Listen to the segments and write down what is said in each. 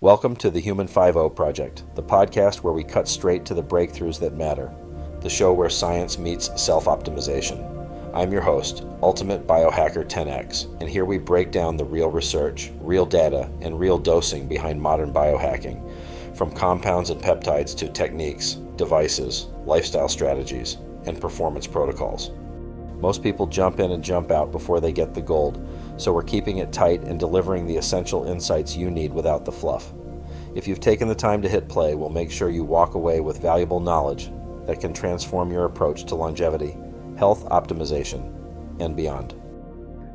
Welcome to the Human 5 Project, the podcast where we cut straight to the breakthroughs that matter, the show where science meets self-optimization. I'm your host, Ultimate Biohacker 10X, and here we break down the real research, real data, and real dosing behind modern biohacking, from compounds and peptides to techniques, devices, lifestyle strategies, and performance protocols. Most people jump in and jump out before they get the gold, so we're keeping it tight and delivering the essential insights you need without the fluff. If you've taken the time to hit play, we'll make sure you walk away with valuable knowledge that can transform your approach to longevity, health optimization, and beyond.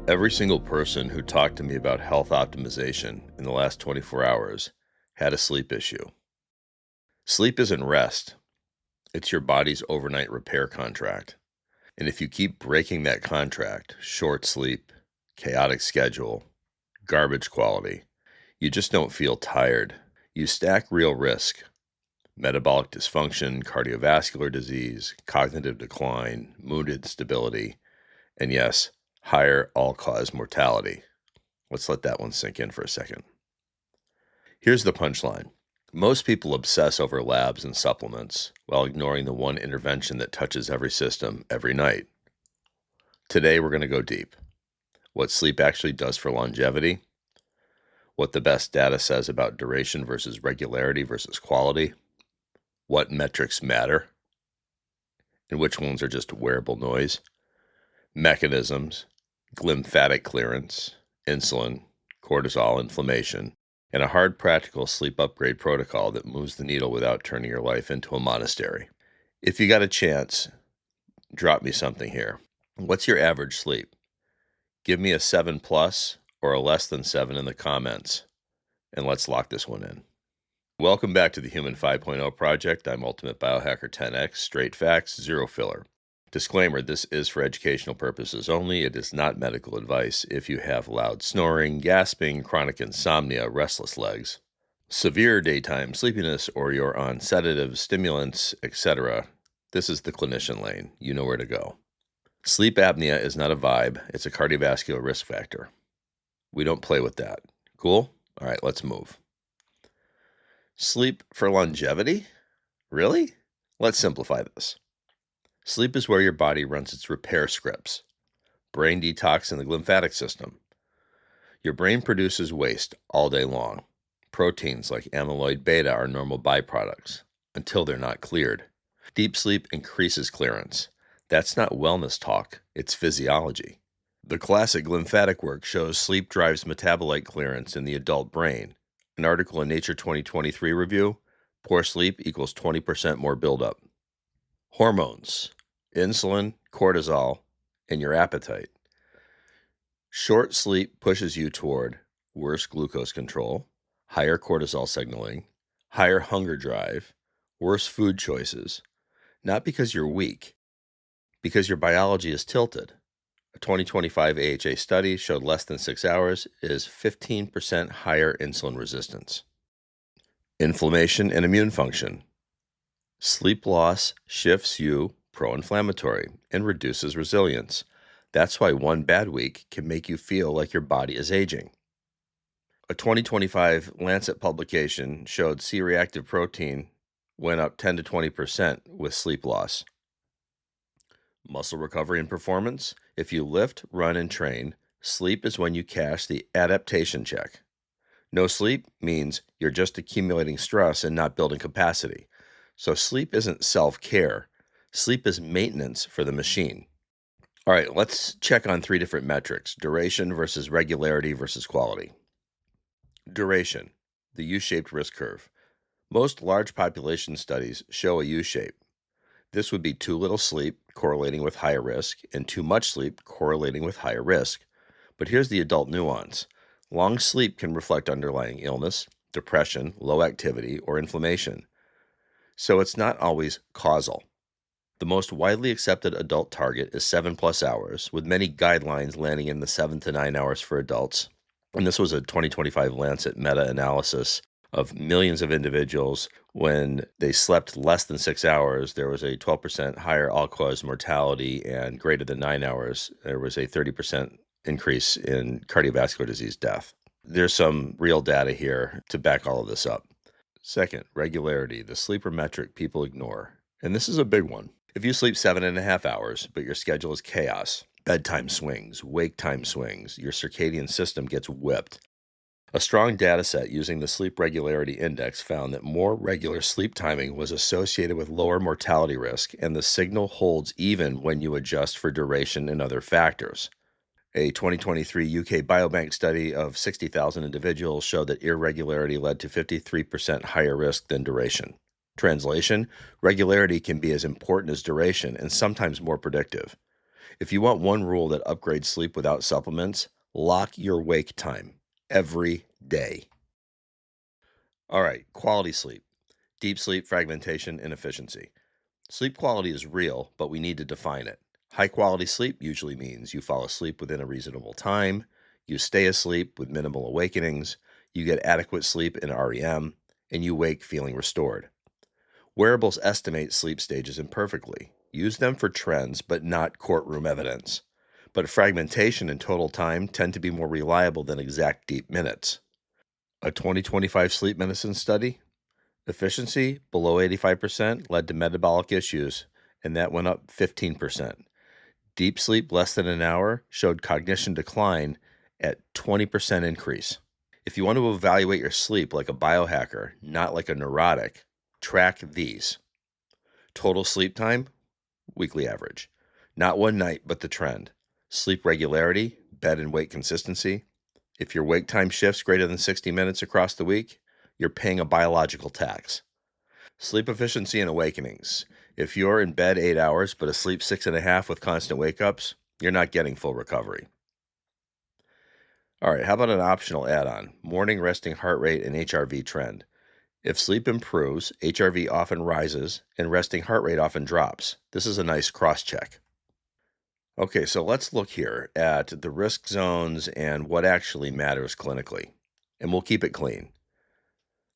Every single person who talked to me about health optimization in the last 24 hours had a sleep issue. Sleep isn't rest. It's your body's overnight repair contract. And if you keep breaking that contract, short sleep, chaotic schedule, garbage quality, you just don't feel tired. You stack real risk: metabolic dysfunction, cardiovascular disease, cognitive decline, mood instability, and yes, higher all-cause mortality. Let's let that one sink in for a second. Here's the punchline. Most people obsess over labs and supplements while ignoring the one intervention that touches every system every night. Today, we're going to go deep. What sleep actually does for longevity, what the best data says about duration versus regularity versus quality, what metrics matter, and which ones are just wearable noise, mechanisms, glymphatic clearance, insulin, cortisol, inflammation, and a hard practical sleep upgrade protocol that moves the needle without turning your life into a monastery. If you got a chance, drop me something here. What's your average sleep? Give me a 7 plus or a less than 7 in the comments, and let's lock this one in. Welcome back to the Human 5.0 Project. I'm Ultimate Biohacker 10X, straight facts, zero filler. Disclaimer, this is for educational purposes only. It is not medical advice. If you have loud snoring, gasping, chronic insomnia, restless legs, severe daytime sleepiness, or you're on sedatives, stimulants, etc., this is the clinician lane. You know where to go. Sleep apnea is not a vibe. It's a cardiovascular risk factor. We don't play with that. Cool? All right, let's move. Sleep for longevity? Really? Let's simplify this. Sleep is where your body runs its repair scripts. Brain detox in the glymphatic system. Your brain produces waste all day long. Proteins like amyloid beta are normal byproducts until they're not cleared. Deep sleep increases clearance. That's not wellness talk, it's physiology. The classic glymphatic work shows sleep drives metabolite clearance in the adult brain. An article in Nature 2023 review, poor sleep equals 20% more buildup. Hormones, insulin, cortisol, and your appetite. Short sleep pushes you toward worse glucose control, higher cortisol signaling, higher hunger drive, worse food choices, not because you're weak, because your biology is tilted. A 2025 AHA study showed less than 6 hours is 15% higher insulin resistance. Inflammation and immune function. Sleep loss shifts you pro-inflammatory and reduces resilience. That's why one bad week can make you feel like your body is aging. A 2025 Lancet publication showed C-reactive protein went up 10 to 20% with sleep loss. Muscle recovery and performance. If you lift, run, and train, sleep is when you cash the adaptation check. No sleep means you're just accumulating stress and not building capacity. So sleep isn't self-care. Sleep is maintenance for the machine. All right, let's check on 3 different metrics: duration versus regularity versus quality. Duration, the U-shaped risk curve. Most large population studies show a U-shape. This would be too little sleep, correlating with higher risk, and too much sleep, correlating with higher risk. But here's the adult nuance. Long sleep can reflect underlying illness, depression, low activity, or inflammation. So it's not always causal. The most widely accepted adult target is 7 plus hours, with many guidelines landing in the 7 to 9 hours for adults. And this was a 2025 Lancet meta-analysis of millions of individuals. When they slept less than 6 hours, there was a 12% higher all-cause mortality, and greater than 9 hours, there was a 30% increase in cardiovascular disease death. There's some real data here to back all of this up. Second, regularity, the sleeper metric people ignore. And this is a big one. If you sleep 7.5 hours, but your schedule is chaos, bedtime swings, wake time swings, your circadian system gets whipped. A strong data set using the Sleep Regularity Index found that more regular sleep timing was associated with lower mortality risk, and the signal holds even when you adjust for duration and other factors. A 2023 UK Biobank study of 60,000 individuals showed that irregularity led to 53% higher risk than duration. Translation: regularity can be as important as duration and sometimes more predictive. If you want one rule that upgrades sleep without supplements, lock your wake time every day. All right, quality sleep. Deep sleep, fragmentation, and efficiency. Sleep quality is real, but we need to define it. High quality sleep usually means you fall asleep within a reasonable time, you stay asleep with minimal awakenings, you get adequate sleep in REM, and you wake feeling restored. Wearables estimate sleep stages imperfectly. Use them for trends, but not courtroom evidence. But fragmentation and total time tend to be more reliable than exact deep minutes. A 2025 sleep medicine study, efficiency below 85% led to metabolic issues, and that went up 15%. Deep sleep less than an hour showed cognition decline at 20% increase. If you want to evaluate your sleep like a biohacker, not like a neurotic, track these. Total sleep time, weekly average. Not one night, but the trend. Sleep regularity, bed and wake consistency. If your wake time shifts greater than 60 minutes across the week, you're paying a biological tax. Sleep efficiency and awakenings. If you're in bed 8 hours but asleep 6.5 with constant wake-ups, you're not getting full recovery. All right, how about an optional add-on? Morning resting heart rate and HRV trend. If sleep improves, HRV often rises and resting heart rate often drops. This is a nice cross-check. Okay, so let's look here at the risk zones and what actually matters clinically. And we'll keep it clean.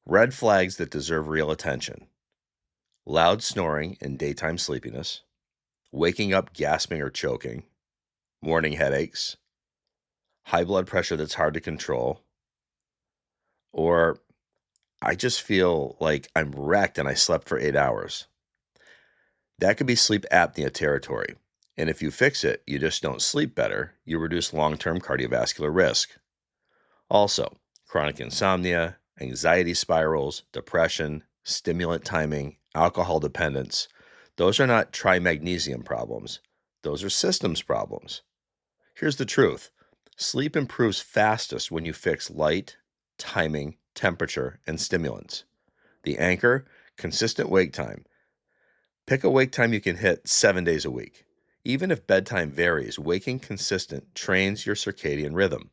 Red flags that deserve real attention. Loud snoring and daytime sleepiness, waking up gasping or choking, morning headaches, high blood pressure that's hard to control, or I just feel like I'm wrecked and I slept for 8 hours. That could be sleep apnea territory. And if you fix it, you just don't sleep better, you reduce long-term cardiovascular risk. Also, chronic insomnia, anxiety spirals, depression, stimulant timing, alcohol dependence, those are not trimagnesium problems. Those are systems problems. Here's the truth. Sleep improves fastest when you fix light, timing, temperature, and stimulants. The anchor, consistent wake time. Pick a wake time you can hit 7 days a week. Even if bedtime varies, waking consistent trains your circadian rhythm.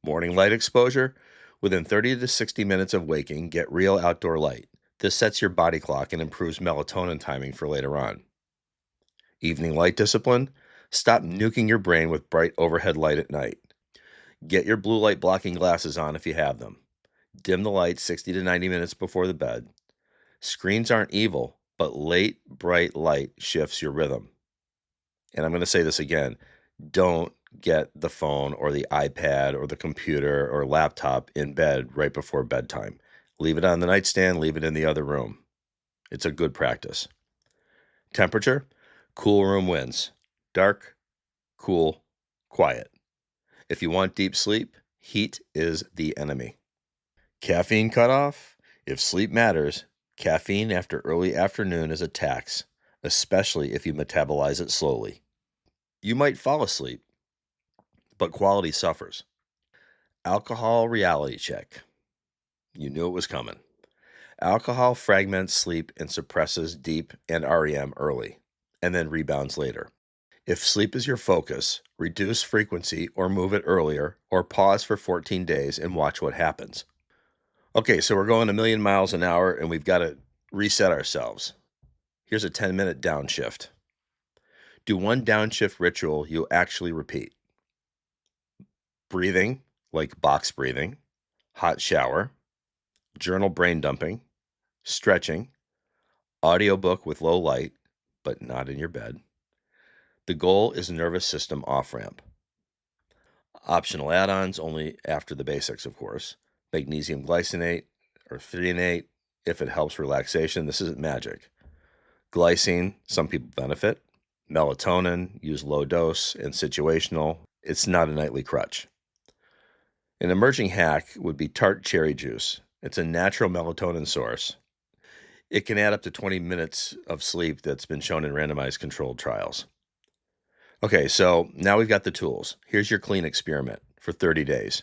Morning light exposure. Within 30 to 60 minutes of waking, get real outdoor light. This sets your body clock and improves melatonin timing for later on. Evening light discipline. Stop nuking your brain with bright overhead light at night. Get your blue light blocking glasses on if you have them. Dim the light 60 to 90 minutes before the bed. Screens aren't evil, but late, bright light shifts your rhythm. And I'm going to say this again. Don't get the phone or the iPad or the computer or laptop in bed right before bedtime. Leave it on the nightstand, leave it in the other room. It's a good practice. Temperature, cool room wins. Dark, cool, quiet. If you want deep sleep, heat is the enemy. Caffeine cutoff. If sleep matters, caffeine after early afternoon is a tax, especially if you metabolize it slowly. You might fall asleep, but quality suffers. Alcohol reality check. You knew it was coming. Alcohol fragments sleep and suppresses deep and REM early, and then rebounds later. If sleep is your focus, reduce frequency or move it earlier, or pause for 14 days and watch what happens. Okay, so we're going a million miles an hour and we've got to reset ourselves. Here's a 10-minute downshift. Do one downshift ritual you actually repeat. Breathing, like box breathing, hot shower, journal brain dumping, stretching, audiobook with low light, but not in your bed. The goal is nervous system off-ramp. Optional add-ons only after the basics, of course. Magnesium glycinate or threonate if it helps relaxation. This isn't magic. Glycine, some people benefit. Melatonin, use low dose and situational. It's not a nightly crutch. An emerging hack would be tart cherry juice. It's a natural melatonin source. It can add up to 20 minutes of sleep that's been shown in randomized controlled trials. Okay, so now we've got the tools. Here's your clean experiment for 30 days.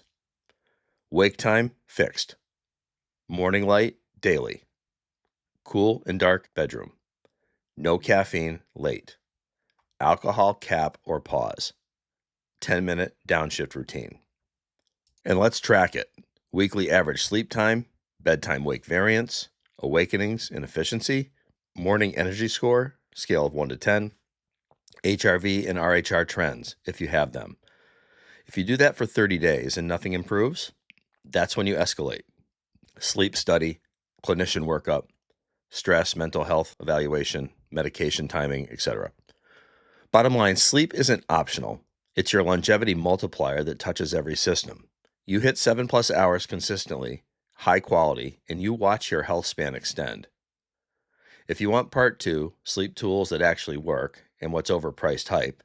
Wake time, fixed. Morning light, daily. Cool and dark bedroom. No caffeine, late. Alcohol cap or pause. 10-minute downshift routine. And let's track it. Weekly average sleep time, bedtime wake variance, awakenings and efficiency, morning energy score, scale of 1 to 10, HRV and RHR trends, if you have them. If you do that for 30 days and nothing improves, that's when you escalate. Sleep study, clinician workup, stress, mental health evaluation, medication timing, etc. Bottom line, sleep isn't optional. It's your longevity multiplier that touches every system. You hit 7+ hours consistently, high quality, and you watch your health span extend. If you want part 2, sleep tools that actually work, and what's overpriced hype,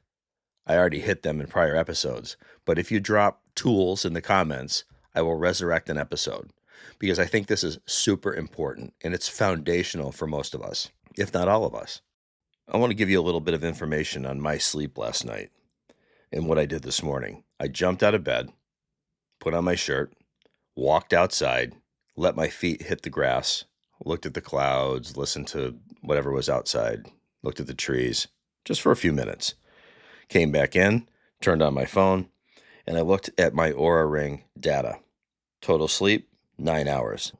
I already hit them in prior episodes, but if you drop tools in the comments, I will resurrect an episode, because I think this is super important, and it's foundational for most of us, if not all of us. I want to give you a little bit of information on my sleep last night and what I did this morning. I jumped out of bed, put on my shirt, walked outside, let my feet hit the grass, looked at the clouds, listened to whatever was outside, looked at the trees, just for a few minutes. Came back in, turned on my phone, and I looked at my Oura Ring data. Total sleep, 9 hours.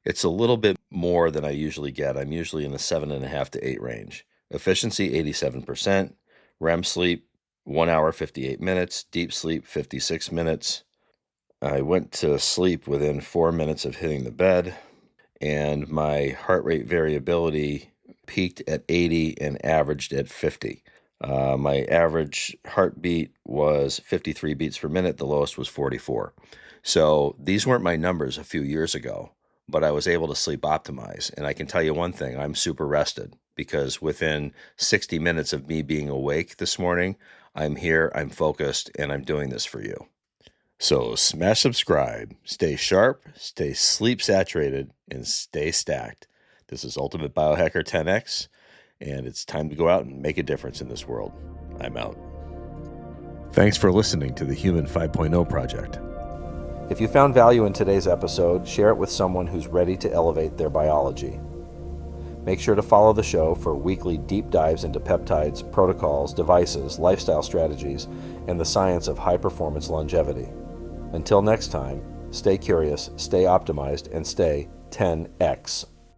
It's a little bit more than I usually get. I'm usually in the 7.5 to 8 range. Efficiency, 87%. REM sleep, 1 hour, 58 minutes. Deep sleep, 56 minutes. I went to sleep within 4 minutes of hitting the bed, and my heart rate variability peaked at 80 and averaged at 50. My average heartbeat was 53 beats per minute. The lowest was 44. So these weren't my numbers a few years ago, but I was able to sleep optimize. And I can tell you one thing, I'm super rested, because within 60 minutes of me being awake this morning, I'm here, I'm focused, and I'm doing this for you. So smash subscribe, stay sharp, stay sleep saturated, and stay stacked. This is Ultimate Biohacker 10X, and it's time to go out and make a difference in this world. I'm out. Thanks for listening to the Human 5.0 Project. If you found value in today's episode, share it with someone who's ready to elevate their biology. Make sure to follow the show for weekly deep dives into peptides, protocols, devices, lifestyle strategies, and the science of high-performance longevity. Until next time, stay curious, stay optimized, and stay 10X.